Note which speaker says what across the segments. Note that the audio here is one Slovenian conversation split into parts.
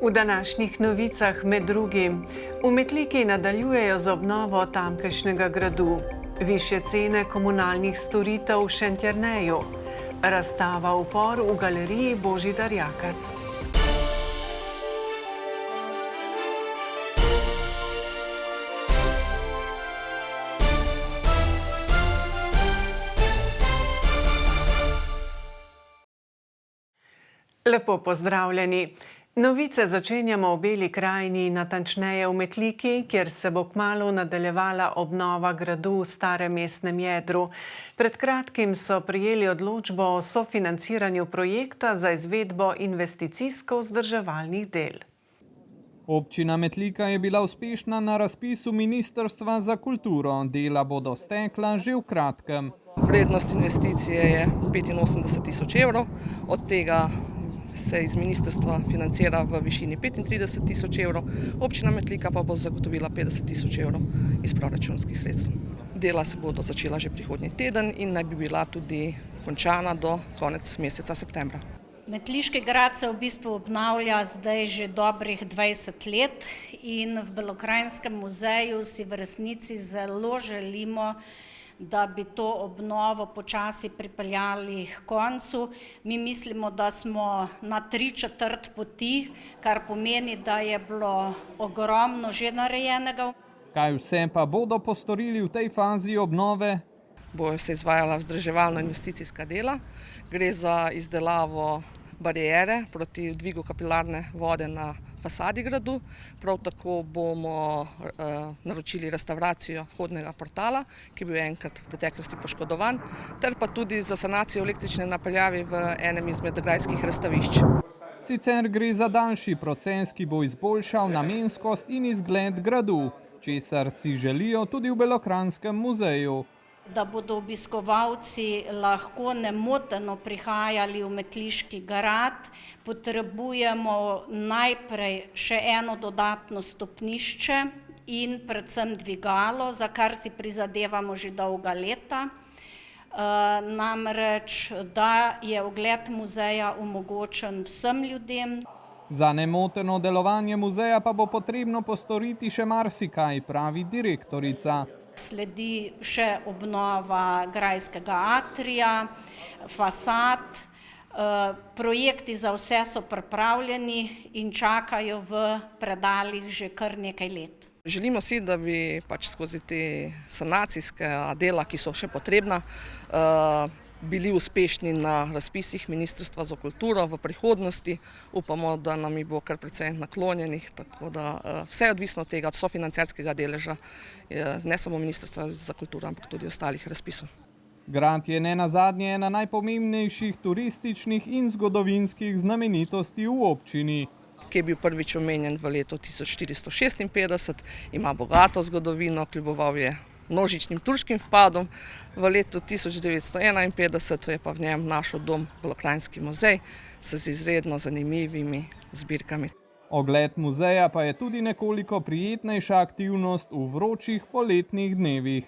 Speaker 1: V današnjih novicah med drugim v Metliki nadaljujejo z obnovo tamkajšnjega gradu, višje cene komunalnih storitev v Šentjerneju, razstava Upor v galeriji Božidar Jakac. Lepo pozdravljeni. Novice začenjamo v Beli krajini, natančneje v Metliki, kjer se bo kmalu nadaljevala obnova gradu v starem mestnem jedru. Pred kratkim so prejeli odločbo o sofinanciranju projekta za izvedbo investicijsko-vzdrževalnih del.
Speaker 2: Občina Metlika je bila uspešna na razpisu Ministrstva za kulturo. Dela bodo stekla že v kratkem.
Speaker 3: Vrednost investicije je 85 000 evrov, od tega se iz ministrstva financira v višini 35 000 evrov, občina Metlika pa bo zagotovila 50 000 evrov iz proračunskih sredstev. Dela se bodo začela že prihodnji teden in naj bi bila tudi končana do konec meseca septembra.
Speaker 4: Metliški grad se v bistvu obnavlja zdaj že dobrih 20 let in v Belokranjskem muzeju si v resnici zelo želimo, da bi to obnovo počasi pripeljali k koncu. Mi mislimo, da smo na 3/4 poti, kar pomeni, da je bilo ogromno že narejenega.
Speaker 2: Kaj vse pa bodo postorili v tej fazi obnove?
Speaker 3: Bojo se izvajala vzdrževalno-investicijska dela. Gre za izdelavo bariere proti dvigu kapilarne vode na fasadi gradu. Prav tako bomo naročili restavracijo vhodnega portala, ki je bil enkrat v preteklosti poškodovan, ter pa tudi za sanacijo električne napeljavi v enem izmed grajskih razstavišč.
Speaker 2: Sicer gre za daljši proces, ki bo izboljšal namenskost in izgled gradu, česar si želijo tudi v Belokranjskem muzeju.
Speaker 4: Da bodo obiskovalci lahko nemoteno prihajali v Metliški grad, potrebujemo najprej še eno dodatno stopnišče in predvsem dvigalo, za kar si prizadevamo že dolga leta. Namreč, da je ogled muzeja omogočen vsem ljudem.
Speaker 2: Za nemoteno delovanje muzeja pa bo potrebno postoriti še marsikaj, pravi direktorica.
Speaker 4: Sledi še obnova grajskega atrija, fasad. Projekti za vse so pripravljeni in čakajo v predalih že kar nekaj let.
Speaker 3: Želimo si, da bi skozi te sanacijske dela, ki so še potrebna, bili uspešni na razpisih Ministrstva za kulturo v prihodnosti. Upamo, da nam jih bo kar precej naklonjenih, tako da vse je odvisno od tega, od sofinancerskega deleža, ne samo Ministrstva za kulturo, ampak tudi ostalih razpisov.
Speaker 2: Grad je nenazadnje ena najpomembnejših turističnih in zgodovinskih znamenitosti v občini.
Speaker 3: Ki je bil prvič omenjen v letu 1456, ima bogato zgodovino, kljuboval je množičnim turškim vpadom. V letu 1951 je pa v njem našel dom Belokranjski muzej z izredno zanimivimi zbirkami.
Speaker 2: Ogled muzeja pa je tudi nekoliko prijetnejša aktivnost v vročih poletnih dnevih.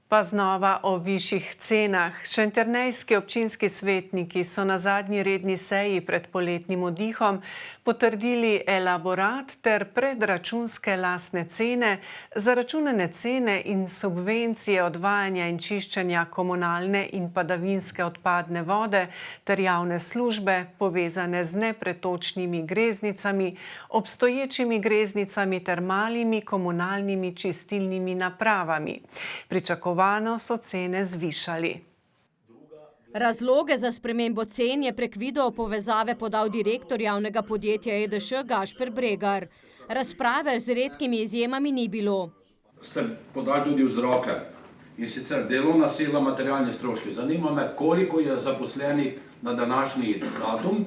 Speaker 1: Pa znova o višjih cenah. Šentjernejski občinski svetniki so na zadnji redni seji pred poletnim oddihom potrdili elaborat ter predračunske lastne cene, zaračunane cene in subvencije odvajanja in čiščenja komunalne in padavinske odpadne vode ter javne službe povezane z nepretočnimi greznicami, obstoječimi greznicami ter malimi komunalnimi čistilnimi napravami. So cene zvišali.
Speaker 5: Razloge za spremembo cen je prek video povezave podal direktor javnega podjetja EDŠ Gašper Bregar. Razprave z redkimi izjemami ni bilo.
Speaker 6: Ste podali tudi vzroke, in sicer delovna sila, materialni stroški. Zanima me, koliko je zaposlenih na današnji datum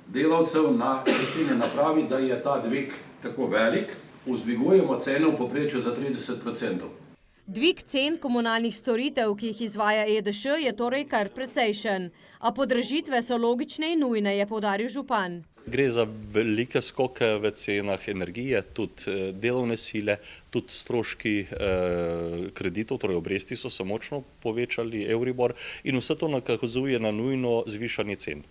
Speaker 6: delavcev na čistilni napravi, da je ta dvig tako velik. Vzdvigujemo cene v povprečju za 30%.
Speaker 5: Dvig cen komunalnih storitev, ki jih izvaja EDŠ, je torej kar precejšen. A podražitve so logične in nujne, je poudaril župan.
Speaker 7: Gre za velike skoke v cenah energije, tudi delovne sile, tudi stroški kreditov, torej obresti so se močno povečali, Euribor, in vse to nakazuje na nujno zvišanje cen.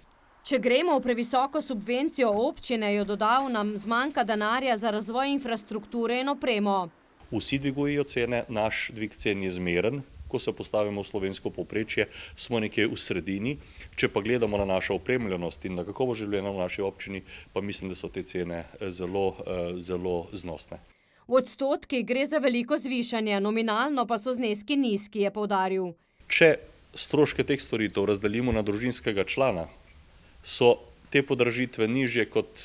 Speaker 5: Če gremo v previsoko subvencijo občine, je dodal, nam zmanjka denarja za razvoj infrastrukture in opremo.
Speaker 7: Vsi dvigujejo cene, naš dvig cen je zmeren. Ko se postavimo v slovensko povprečje, smo nekje v sredini. Če pa gledamo na našo opremljenost in na kakovost življenja v naši občini, pa mislim, da so te cene zelo znosne.
Speaker 5: V odstotkih gre za veliko zvišanje, nominalno pa so zneski nizki, je poudaril.
Speaker 7: Če stroške teh storitev razdelimo na družinskega člana, so te podražitve nižje kot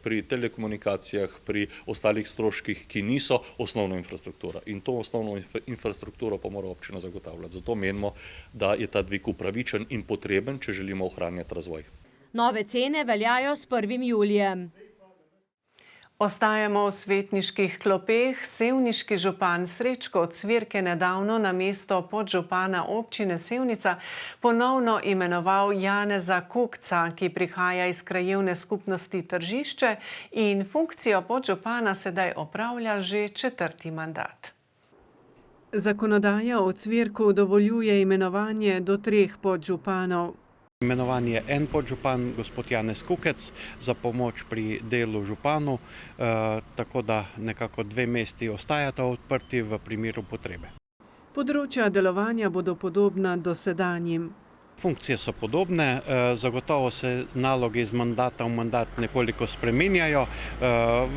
Speaker 7: pri telekomunikacijah, pri ostalih stroških, ki niso osnovna infrastruktura. In to osnovno infrastrukturo pa mora občina zagotavljati. Zato menimo, da je ta dvig upravičen in potreben, če želimo ohranjati razvoj.
Speaker 5: Nove cene veljajo s 1. julijem.
Speaker 1: Ostajamo v svetniških klopeh. Sevniški župan Srečko Cvirk je nedavno na mesto podžupana občine Sevnica ponovno imenoval Janeza Kukca, ki prihaja iz krajevne skupnosti Tržišče in funkcijo podžupana sedaj opravlja že 4. mandat. Zakonodaja o Cvirku dovoljuje imenovanje do 3 podžupanov.
Speaker 8: Imenovan je en podžupan, gospod Janez Kukec, za pomoč pri delu županu, tako da nekako 2 mesti ostajata odprti v primeru potrebe.
Speaker 1: Področja delovanja bodo podobna dosedanjim.
Speaker 8: Funkcije so podobne, zagotovo se naloge iz mandata v mandat nekoliko spreminjajo,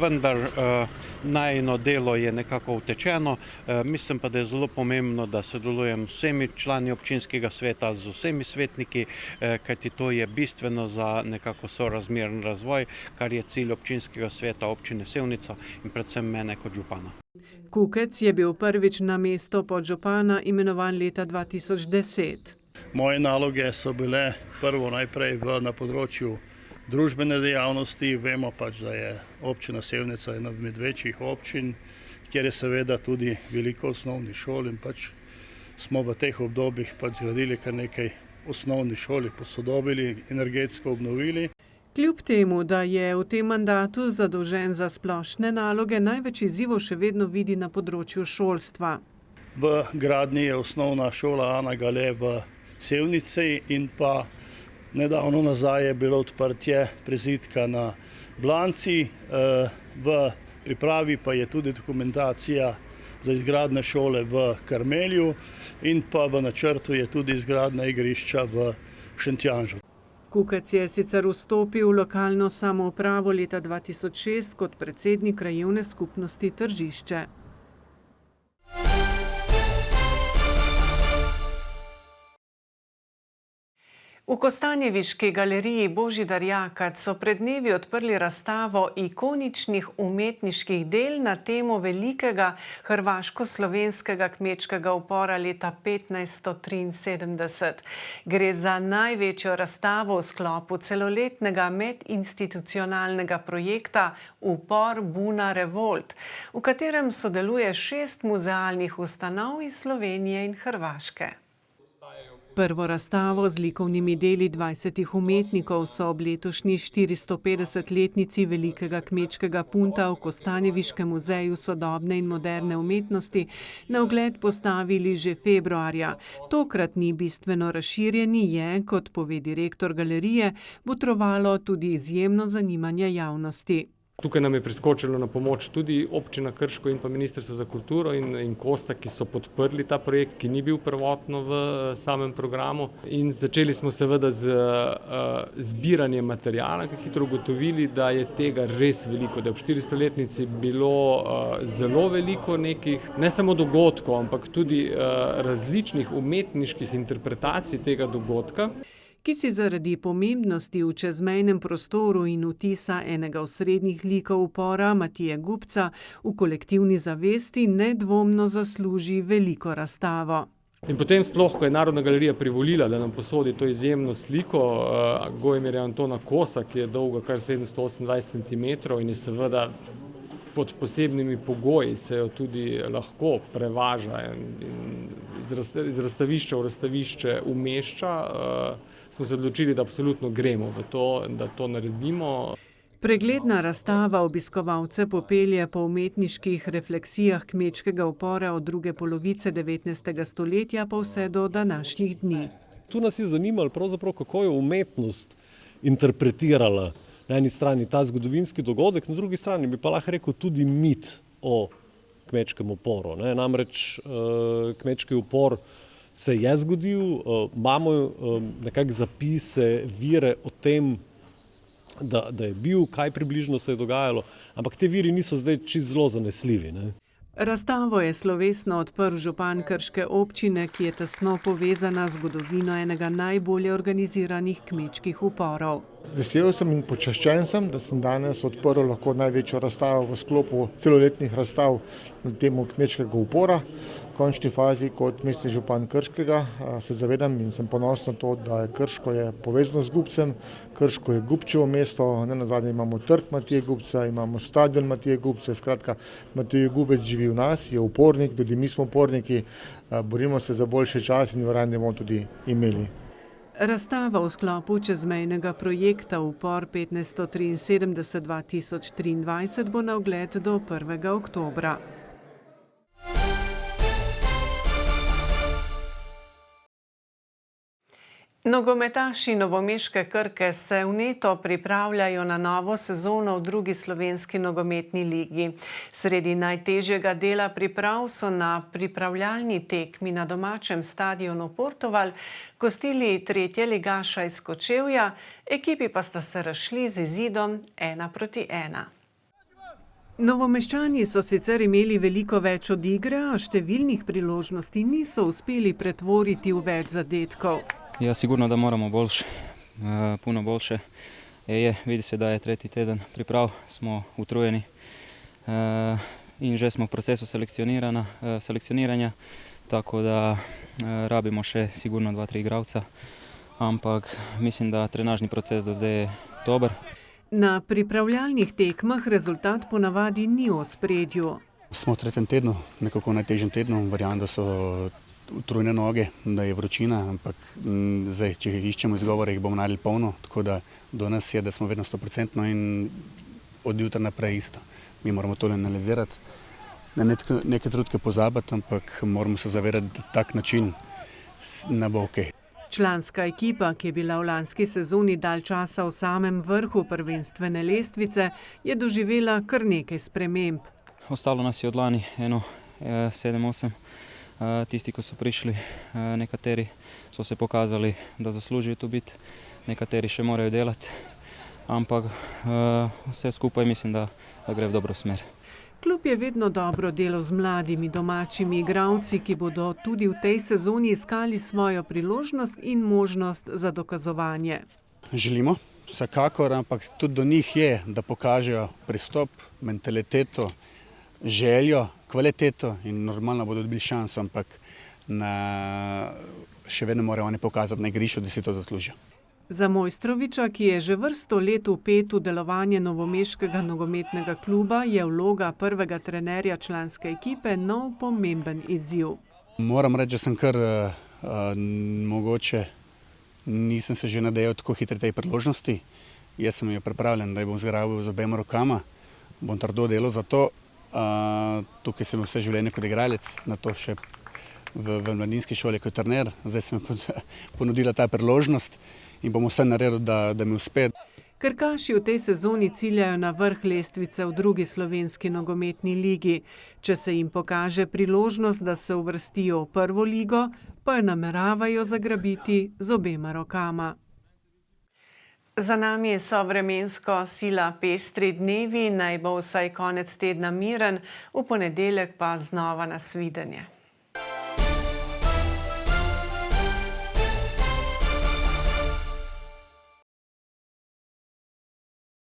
Speaker 8: vendar najino delo je nekako utečeno. Mislim pa, da je zelo pomembno, da sodelujem z vsemi člani občinskega sveta, z vsemi svetniki, kajti to je bistveno za nekako sorazmeren razvoj, kar je cilj občinskega sveta občine Sevnica in predvsem mene kot župana.
Speaker 1: Kukec je bil prvič na mesto podžupana imenovan leta 2010.
Speaker 9: Moje naloge so bile prvo najprej na področju družbene dejavnosti. Vemo pač, da je občina Sevnica ena med večjih občin, kjer je seveda tudi veliko osnovnih šol in pač smo v teh obdobjih pač zgradili kar nekaj osnovnih šol, posodobili, energetsko obnovili.
Speaker 1: Kljub temu, da je v tem mandatu zadolžen za splošne naloge, največ izzivov še vedno vidi na področju šolstva.
Speaker 9: V gradnji je osnovna šola Ana Gale v Sevnici in pa nedavno nazaj je bilo odprtje prizidka na Blanci. V pripravi pa je tudi dokumentacija za izgradnjo šole v Karmelju in pa v načrtu je tudi izgradnja igrišča v Šentjanžu.
Speaker 1: Kukec je sicer vstopil v lokalno samoupravo leta 2006 kot predsednik krajevne skupnosti Tržišče. V Kostanjeviški galeriji Božidar Jakac so pred dnevi odprli razstavo ikoničnih umetniških del na temo velikega hrvaško-slovenskega kmečkega upora leta 1573. Gre za največjo razstavo v sklopu celoletnega medinstitucionalnega projekta Upor Buna Revolt, v katerem sodeluje 6 muzealnih ustanov iz Slovenije in Hrvaške. Prvo razstavo z likovnimi deli 20 umetnikov so ob letošnji 450-letnici velikega kmečkega punta v Kostanjeviškem muzeju sodobne in moderne umetnosti na ogled postavili že februarja. Tokrat ni bistveno razširjeni, je, kot pove direktor galerije, botrovalo tudi izjemno zanimanje javnosti.
Speaker 10: Tukaj nam je priskočilo na pomoč tudi občina Krško in pa Ministrstvo za kulturo in Kosta, ki so podprli ta projekt, ki ni bil prvotno v samem programu. In začeli smo seveda z zbiranjem materijala, ki hitro ugotovili, da je tega res veliko, da je ob 400-letnici bilo zelo veliko nekih, ne samo dogodkov, ampak tudi različnih umetniških interpretacij tega dogodka,
Speaker 1: ki si zaradi pomembnosti v čezmejnem prostoru in vtisa enega osrednjih likov upora Matije Gubca v kolektivni zavesti nedvomno zasluži veliko razstavo.
Speaker 10: In potem sploh, ko je Narodna galerija privolila, da nam posodi to izjemno sliko Gojmirja Antona Kosa, ki je dolga kar 728 cm in je seveda pod posebnimi pogoji se jo tudi lahko prevaža in iz razstavišča v razstavišče umešča, smo se odločili, da absolutno gremo v to, da to naredimo.
Speaker 1: Pregledna razstava obiskovalce popelje po umetniških refleksijah kmečkega upora od druge polovice 19. stoletja pa vse do današnjih dni.
Speaker 11: Tu nas je zanimalo pravzaprav, kako je umetnost interpretirala na eni strani ta zgodovinski dogodek, na drugi strani bi pa lahko rekel tudi mit o kmečkem uporu. Namreč kmečki upor se je zgodil, imamo nekako zapise, vire o tem, da je bil, kaj približno se je dogajalo, ampak te viri niso zdaj čisto zelo zanesljivi.
Speaker 1: Razstavo je slovesno odprl župan Krške občine, ki je tesno povezana z zgodovino enega najbolje organiziranih kmečkih uporov.
Speaker 12: Vesel sem in počaščen sem, da sem danes odprl lahko največjo razstavo v sklopu celoletnih razstav na temo kmečkega upora. V končni fazi kot mestni župan Krškega se zavedam in sem ponosen na to, da je Krško povezano z Gubcem. Krško je Gubčevo mesto, nenazadnje imamo trg Matije Gubca, imamo stadion Matije Gubca, skratka Matej Gubec živi v nas, je upornik, tudi mi smo uporniki, borimo se za boljše čas in verjamem, da bomo tudi imeli.
Speaker 1: Razstava v sklopu čezmejnega projekta Upor 1573-2023 bo na ogled do 1. oktobra. Nogometaši novomeške Krke se vneto pripravljajo na novo sezono v drugi slovenski nogometni ligi. Sredi najtežjega dela priprav so na pripravljalni tekmi na domačem stadionu Portoval gostili tretjeligaša iz Kočevja, ekipi pa sta se razšli z izidom 1:1. Novomeščani so sicer imeli veliko več od igre, a številnih priložnosti niso uspeli pretvoriti v več zadetkov.
Speaker 13: Ja, sigurno da moramo boljše, puno boljše. Vidi se da je tretji teden priprav, smo utrujeni in že smo v procesu selekcioniranja, tako da rabimo še sigurno 2-3 igralca, ampak mislim da trenažni proces do zdaj je dober.
Speaker 1: Na pripravljalnih tekmah rezultat ponavadi ni v ospredju.
Speaker 14: Smo v tretjem tednu, nekako najtežjem tednu, verjamem, da so utrujene noge, da je vročina, ampak zdaj, če iščemo izgovore, jih bomo našli polno, tako da do nas je, da smo vedno 100% in od jutra naprej isto. Mi moramo to analizirati, na neke trenutke pozabiti, ampak moramo se zavedati, da tak način ne bo okej.
Speaker 1: Članska ekipa, ki je bila v lanski sezoni dalj časa v samem vrhu prvenstvene lestvice, je doživela kar nekaj sprememb.
Speaker 13: Ostalo nas je od lani 7-8. Tisti, ko so prišli, nekateri so se pokazali, da zaslužijo tu biti, nekateri še morajo delati, ampak vse skupaj mislim, da gre v dobro smer.
Speaker 1: Klub je vedno dobro delal z mladimi domačimi igralci, ki bodo tudi v tej sezoni iskali svojo priložnost in možnost za dokazovanje.
Speaker 14: Želimo, vsekakor, ampak tudi do njih je, da pokažejo pristop, mentaliteto, željo, kvaliteto in normalno bodo dobili šanso, ampak še vedno morajo oni pokazati na igrišču, da si to zaslužijo.
Speaker 1: Za Mojstroviča, ki je že vrsto let vpet v delovanje novomeškega nogometnega kluba, je vloga prvega trenerja članske ekipe nov pomemben izziv.
Speaker 14: Moram reči, da sem kar mogoče, nisem se že nadejal tako hitre tej priložnosti. Jaz sem jo pripravljen, da jo bom zgrabil z obema rokama, bom trdo delal za to. Tukaj sem vse življenje kot igralec, na to še v mladinski šoli kot trener. Zdaj sem ponudila ta priložnost in bom vse naredil, da mi uspe.
Speaker 1: Krkaši v tej sezoni ciljajo na vrh lestvice v drugi slovenski nogometni ligi. Če se jim pokaže priložnost, da se uvrstijo v prvo ligo, pa jo nameravajo zagrabiti z obema rokama. Za nami so vremensko sila pestri dnevi, naj bo vsaj konec tedna miren, v ponedeljek pa znova nasvidenje.